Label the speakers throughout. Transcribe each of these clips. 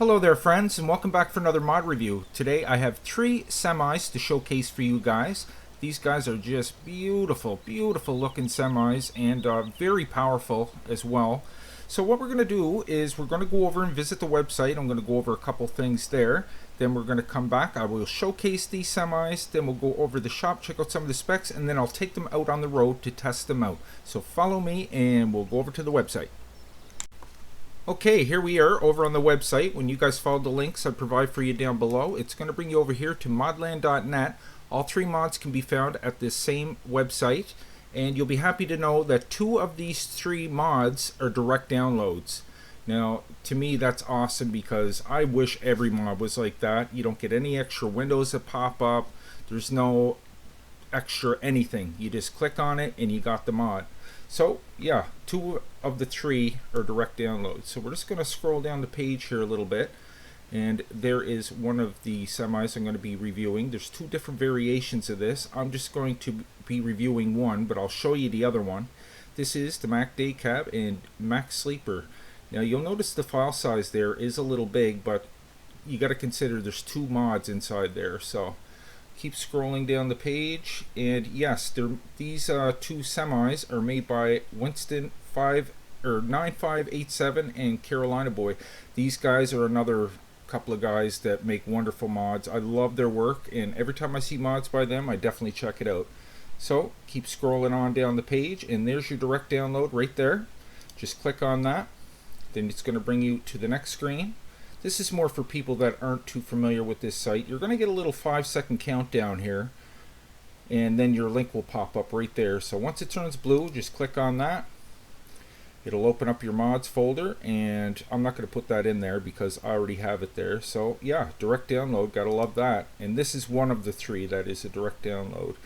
Speaker 1: Hello there friends, and welcome back for another mod review. Today I have 3 semis to showcase for you guys. These guys are just beautiful looking semis, and very powerful as well. So what we're going to do is we're going to go over and visit the website. I'm going to go over a couple things there. Then we're going to come back. I will showcase these semis. Then we'll go over the shop, check out some of the specs, and then I'll take them out on the road to test them out. So follow me and we'll go over to the website. Okay, here we are over on the website. When you guys follow the links I provide for you down below, it's going to bring you over here to modland.net. All 3 mods can be found at this same website, and you'll be happy to know that 2 of these 3 mods are direct downloads. Now, to me, that's awesome because I wish every mod was like that. You don't get any extra windows that pop up. There's no extra anything. You just click on it and you got the mod. So yeah, 2 of the 3 are direct downloads. So we're just going to scroll down the page here a little bit, and there is one of the semis I'm going to be reviewing. There's 2 different variations of this. I'm just going to be reviewing one, but I'll show you the other one. This is the Mac Day Cab and Mac Sleeper. Now you'll notice the file size there is a little big, but you got to consider there's 2 mods inside there. So keep scrolling down the page, and yes, these 2 semis are made by Winston 9587 and CarolinaBoy. These guys are another couple of guys that make wonderful mods. I love their work, and every time I see mods by them, I definitely check it out. So keep scrolling on down the page, and there's your direct download right there. Just click on that, then it's going to bring you to the next screen. This is more for people that aren't too familiar with this site. You're going to get a little 5-second countdown here, and then your link will pop up right there. So once it turns blue, just click on that. It'll open up your mods folder, and I'm not going to put that in there because I already have it there. So yeah, direct download, gotta love that. And this is one of the 3 that is a direct download.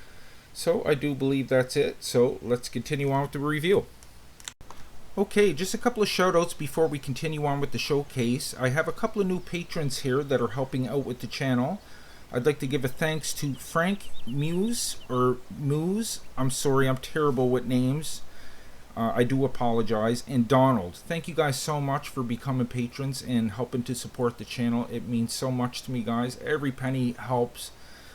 Speaker 1: So I do believe that's it. So let's continue on with the review. Okay, just a couple of shoutouts before we continue on with the showcase. I have a couple of new patrons here that are helping out with the channel. I'd like to give a thanks to Frank Muse, or Moose. I'm sorry, I'm terrible with names. I do apologize. And Donald. Thank you guys so much for becoming patrons and helping to support the channel. It means so much to me, guys. Every penny helps.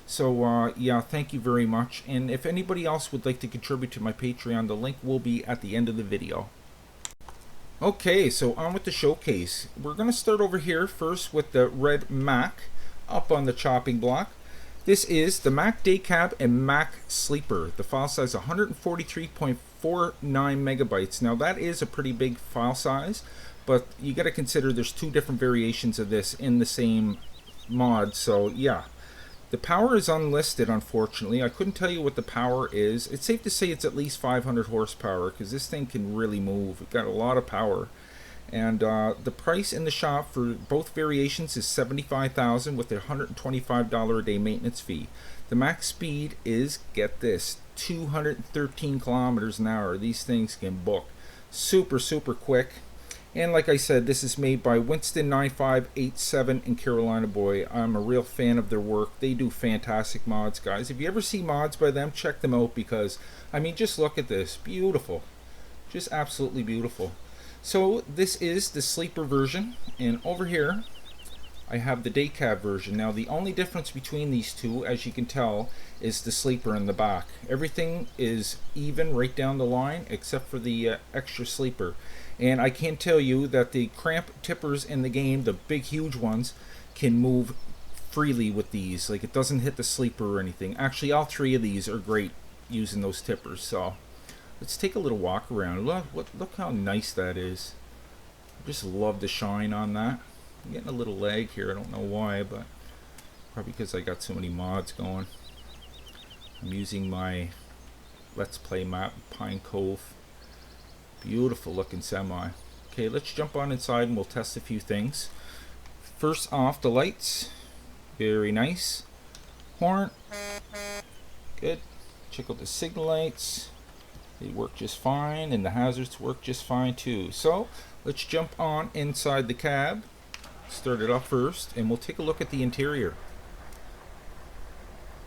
Speaker 1: So yeah, thank you very much. And if anybody else would like to contribute to my Patreon, the link will be at the end of the video. Okay, so on with the showcase. We're going to start over here first with the red Mac up on the chopping block. This is the Mac Day Cab and Mac Sleeper. The file size is 143.49 megabytes. Now that is a pretty big file size, but you got to consider there's 2 different variations of this in the same mod. So yeah, the power is unlisted, unfortunately. I couldn't tell you what the power is. It's safe to say it's at least 500 horsepower because this thing can really move. It's got a lot of power. And the price in the shop for both variations is $75,000 with a $125 a day maintenance fee. The max speed is, get this, 213 kilometers an hour. These things can book super quick. And like I said, this is made by Winston 9587 and CarolinaBoy. I'm a real fan of their work. They do fantastic mods, guys. If you ever see mods by them, check them out because, I mean, just look at this. Beautiful. Just absolutely beautiful. So this is the sleeper version, and over here I have the day cab version. Now the only difference between these 2, as you can tell, is the sleeper in the back. Everything is even right down the line except for the extra sleeper. And I can tell you that the cramp tippers in the game, the big huge ones, can move freely with these. Like, it doesn't hit the sleeper or anything. Actually, all 3 of these are great using those tippers. So let's take a little walk around. Look how nice that is. I just love the shine on that. I'm getting a little lag here. I don't know why, but probably because I got so many mods going. I'm using my Let's Play map, Pine Cove. Beautiful looking semi. Okay, let's jump on inside and we'll test a few things. First off, the lights. Very nice. Horn. Good. Check out the signal lights. They work just fine, and the hazards work just fine too. So let's jump on inside the cab. Start it off first, and we'll take a look at the interior.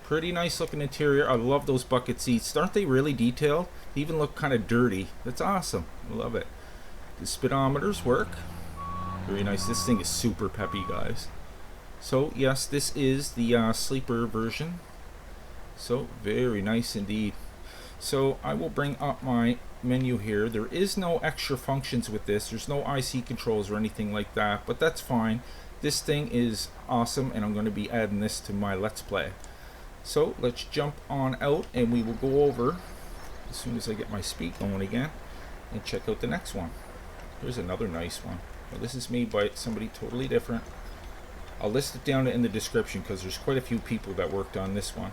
Speaker 1: Pretty nice looking interior. I love those bucket seats. Aren't they really detailed? They even look kind of dirty. That's awesome. I love it. The speedometers work. Very nice. This thing is super peppy, guys. So yes, this is the sleeper version. So very nice indeed. So I will bring up my menu here. There is no extra functions with this. There's no IC controls or anything like that, but that's fine. This thing is awesome, and I'm going to be adding this to my Let's Play. So let's jump on out, and we will go over as soon as I get my speed going again and check out the next one. Here's another nice one. Well, this is made by somebody totally different. I'll list it down in the description because there's quite a few people that worked on this one.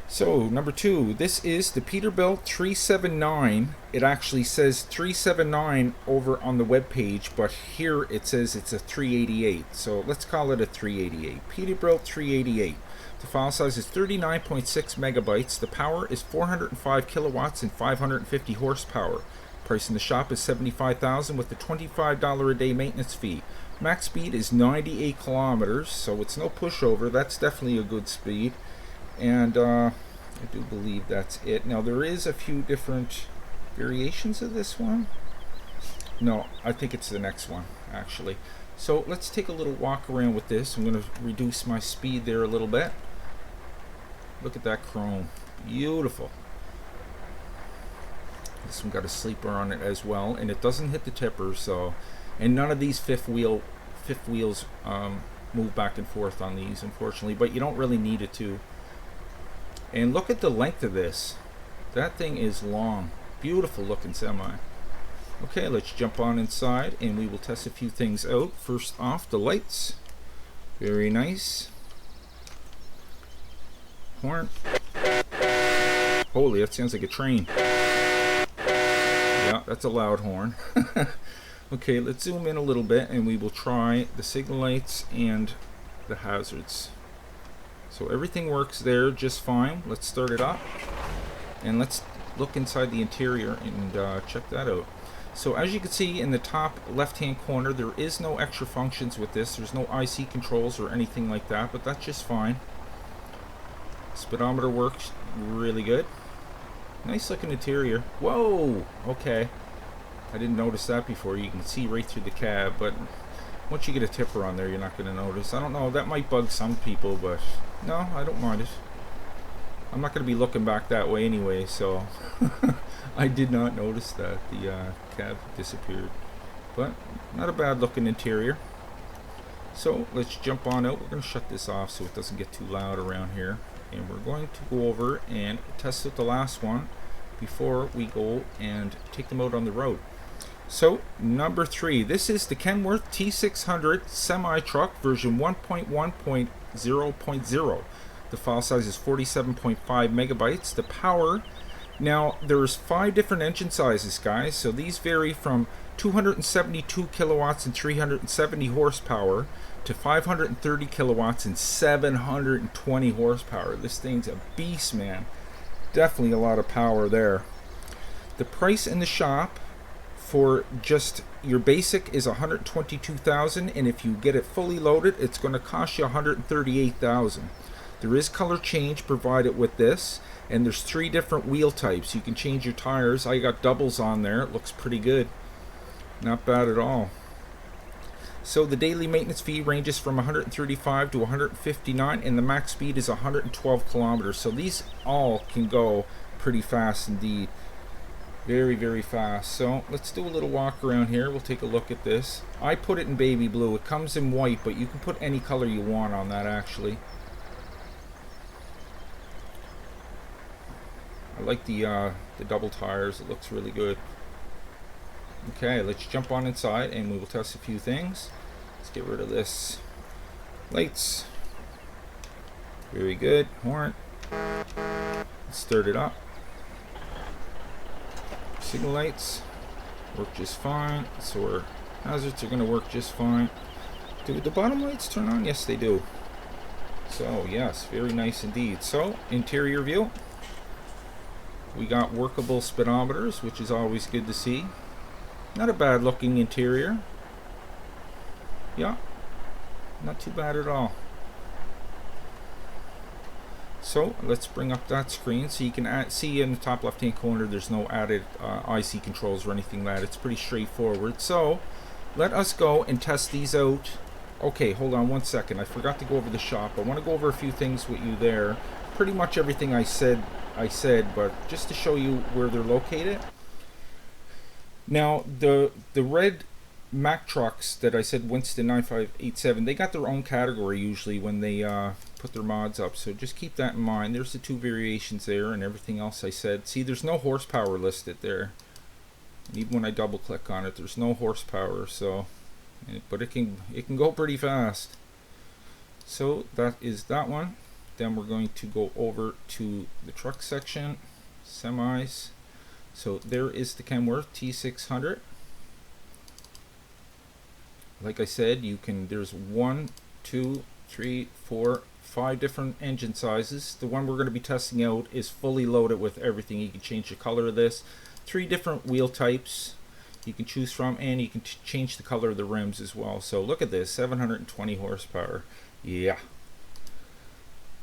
Speaker 1: So number 2, this is the Peterbilt 379. It actually says 379 over on the web page, but here it says it's a 388. So let's call it a 388. Peterbilt 388. The file size is 39.6 megabytes. The power is 405 kilowatts and 550 horsepower. Price in the shop is $75,000 with the $25 a day maintenance fee. Max speed is 98 kilometers, so it's no pushover. That's definitely a good speed. And I do believe that's it. Now there is a few different variations of this one. No, I think it's the next one actually. So let's take a little walk around with this. I'm going to reduce my speed there a little bit. Look at that chrome. Beautiful. This one got a sleeper on it as well, and it doesn't hit the tipper, so, and none of these fifth wheels move back and forth on these, unfortunately, but you don't really need it to. And look at the length of this. That thing is long. Beautiful looking semi. Okay, let's jump on inside and we will test a few things out. First off, the lights. Very nice. Horn. Holy, that sounds like a train. Yeah, that's a loud horn. Okay, let's zoom in a little bit and we will try the signal lights and the hazards. So everything works there just fine. Let's start it up and let's look inside the interior and check that out. So as you can see in the top left hand corner, there is no extra functions with this. There's no IC controls or anything like that, but that's just fine. Speedometer works really good. Nice looking interior. Whoa, okay, I didn't notice that before. You can see right through the cab, but once you get a tipper on there, you're not going to notice. I don't know, that might bug some people, but no, I don't mind it. I'm not going to be looking back that way anyway, so I did not notice that the cab disappeared. But not a bad looking interior. So let's jump on out. We're going to shut this off so it doesn't get too loud around here. And we're going to go over and test out the last one before we go and take them out on the road. So number 3, this is the Kenworth T600 semi-truck version 1.1.0.0. The file size is 47.5 megabytes. The power, now there's 5 different engine sizes, guys, so these vary from 272 kilowatts and 370 horsepower to 530 kilowatts and 720 horsepower. This thing's a beast, man. Definitely a lot of power there. The price in the shop for just your basic is $122,000, and if you get it fully loaded, it's going to cost you $138,000. There is color change provided with this, and there's 3 different wheel types. You can change your tires. I got doubles on there. It looks pretty good. Not bad at all. So the daily maintenance fee ranges from 135 to 159, and the max speed is 112 kilometers. So these all can go pretty fast indeed. Very, very fast. So let's do a little walk around here. We'll take a look at this. I put it in baby blue. It comes in white, but you can put any color you want on that actually. I like the double tires. It looks really good. Okay, let's jump on inside and we will test a few things. Let's get rid of this. Lights. Very good. Horn. Let's start it up. Signal lights work just fine. So our hazards are going to work just fine. Do the bottom lights turn on? Yes, they do. So yes, very nice indeed. So interior view. We got workable speedometers, which is always good to see. Not a bad looking interior. Yeah, not too bad at all. So let's bring up that screen so you can see in the top left hand corner there's no added IC controls or anything like that. It's pretty straightforward. So let us go and test these out. Okay, hold on one second. I forgot to go over the shop. I want to go over a few things with you there. Pretty much everything I said, but just to show you where they're located. Now, the red Mack trucks that I said, Winston 9587, they got their own category usually when they put their mods up, so just keep that in mind. There's the two variations there, and everything else I said. See, there's no horsepower listed there. And even when I double click on it, there's no horsepower, so but it can go pretty fast. So that is that one. Then we're going to go over to the truck section, semis. So there is the Kenworth T600. Like I said, you can, there's 1, 2, 3, 4, 5 different engine sizes. The one we're going to be testing out is fully loaded with everything. You can change the color of this. 3 different wheel types you can choose from, and you can change the color of the rims as well. So look at this, 720 horsepower. Yeah.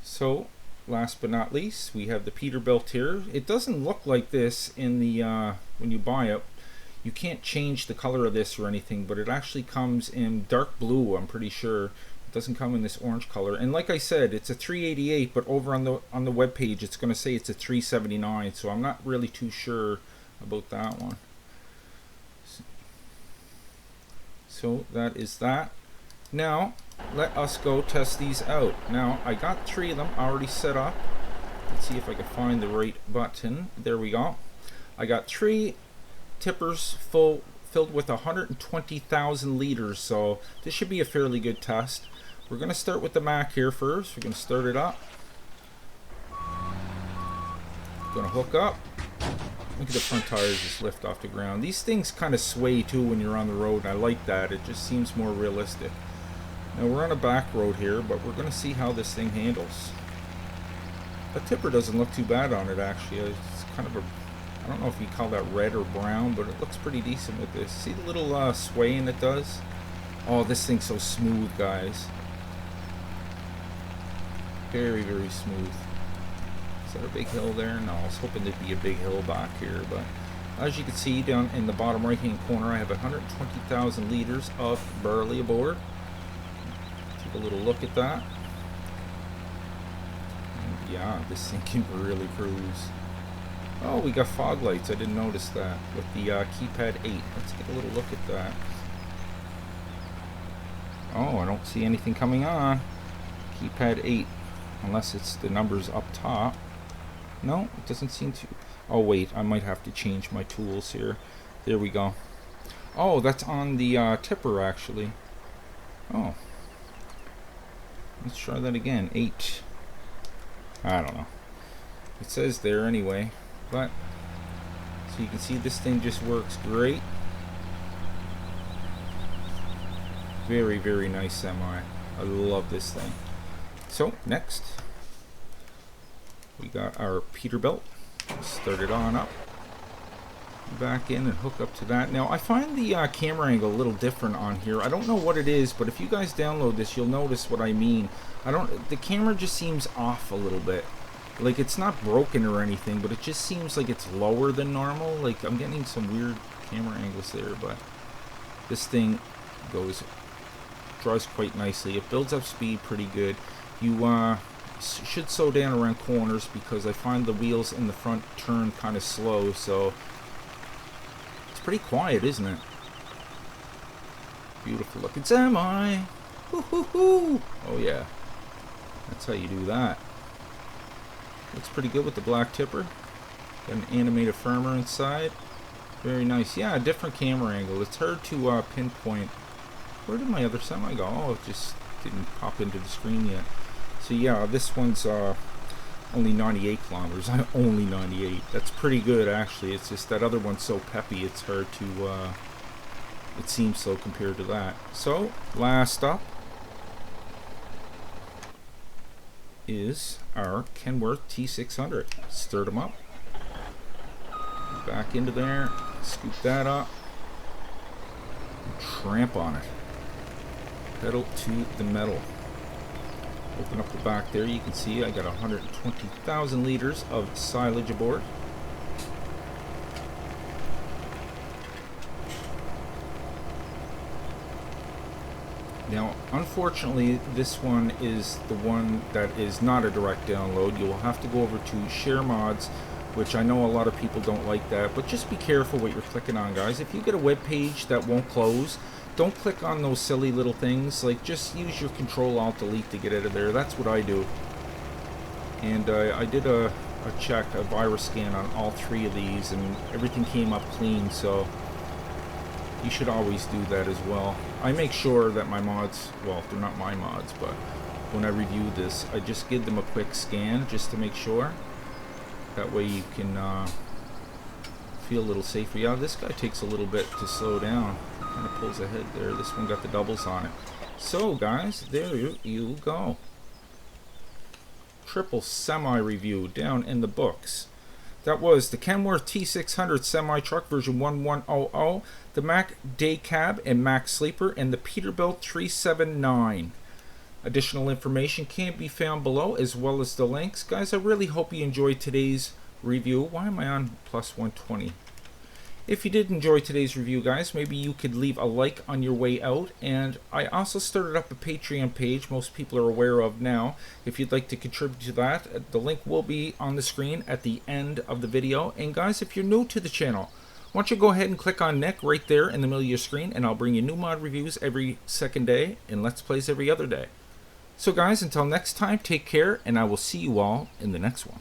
Speaker 1: So last but not least, we have the Peterbilt here. It doesn't look like this in the when you buy it. You can't change the color of this or anything, but it actually comes in dark blue, I'm pretty sure. It doesn't come in this orange color. And like I said, it's a 388, but over on the web page it's going to say it's a 379, so I'm not really too sure about that one. So that is that. Now let us go test these out. Now I got 3 of them already set up. Let's see if I can find the right button. There we go. I got 3 tippers filled with 120,000 liters, so this should be a fairly good test. We're going to start with the Mack here first. We're going to start it up. Going to hook up. Look at the front tires just lift off the ground. These things kind of sway too when you're on the road, and I like that. It just seems more realistic. Now we're on a back road here, but we're going to see how this thing handles. The tipper doesn't look too bad on it actually. It's kind of a, I don't know if you call that red or brown, but it looks pretty decent with this. See the little swaying it does? Oh, this thing's so smooth, guys. Very, very smooth. Is that a big hill there? No, I was hoping there'd be a big hill back here, but as you can see down in the bottom right hand corner, I have 120,000 liters of barley aboard. Take a little look at that. And yeah, this thing can really cruise. Oh, we got fog lights. I didn't notice that with the keypad 8. Let's get a little look at that. Oh, I don't see anything coming on. Keypad 8, unless it's the numbers up top. No, it doesn't seem to. Oh wait, I might have to change my tools here. There we go. Oh, that's on the tipper actually. Oh, let's try that again. 8. I don't know. It says there anyway. But so you can see this thing just works great. Very, very nice semi. I love this thing. So next we got our Peterbilt. Start it on up, back in and hook up to that. Now I find the camera angle a little different on here. I don't know what it is, but if you guys download this you'll notice what I mean. The camera just seems off a little bit. Like, it's not broken or anything, but it just seems like it's lower than normal. Like, I'm getting some weird camera angles there, but this thing draws quite nicely. It builds up speed pretty good. You should slow down around corners because I find the wheels in the front turn kind of slow, so it's pretty quiet, isn't it? Beautiful looking semi. Woo-hoo-hoo. Oh yeah, that's how you do that. Looks pretty good with the black tipper. Got an animated farmer inside. Very nice. Yeah, a different camera angle. It's hard to pinpoint. Where did my other semi go? Oh, it just didn't pop into the screen yet. So yeah, this one's only 98 kilometers. Only 98. That's pretty good actually. It's just that other one's so peppy. It's hard to. It seems so compared to that. So last up is our Kenworth T600. Stir them up. Back into there. Scoop that up. And tramp on it. Pedal to the metal. Open up the back there. You can see I got 120,000 liters of silage aboard. Now, unfortunately, this one is the one that is not a direct download. You will have to go over to Share Mods, which I know a lot of people don't like that, but just be careful what you're clicking on, guys. If you get a web page that won't close, don't click on those silly little things. Like, just use your Control-Alt-Delete to get out of there. That's what I do. And I did a check, a virus scan on all 3 of these, and everything came up clean, so you should always do that as well. I make sure that my mods, well, they're not my mods, but when I review this, I just give them a quick scan just to make sure. That way you can feel a little safer. Yeah, this guy takes a little bit to slow down. Kind of pulls ahead there. This one got the doubles on it. So, guys, there you go. Triple semi review down in the books. That was the Kenworth T600 semi-truck version 1100, the Mack Day Cab and Mack Sleeper, and the Peterbilt 379. Additional information can be found below, as well as the links. Guys, I really hope you enjoyed today's review. Why am I on plus 120? If you did enjoy today's review, guys, maybe you could leave a like on your way out. And I also started up a Patreon page most people are aware of now. If you'd like to contribute to that, the link will be on the screen at the end of the video. And guys, if you're new to the channel, why don't you go ahead and click on Nick right there in the middle of your screen, and I'll bring you new mod reviews every second day and Let's Plays every other day. So guys, until next time, take care, and I will see you all in the next one.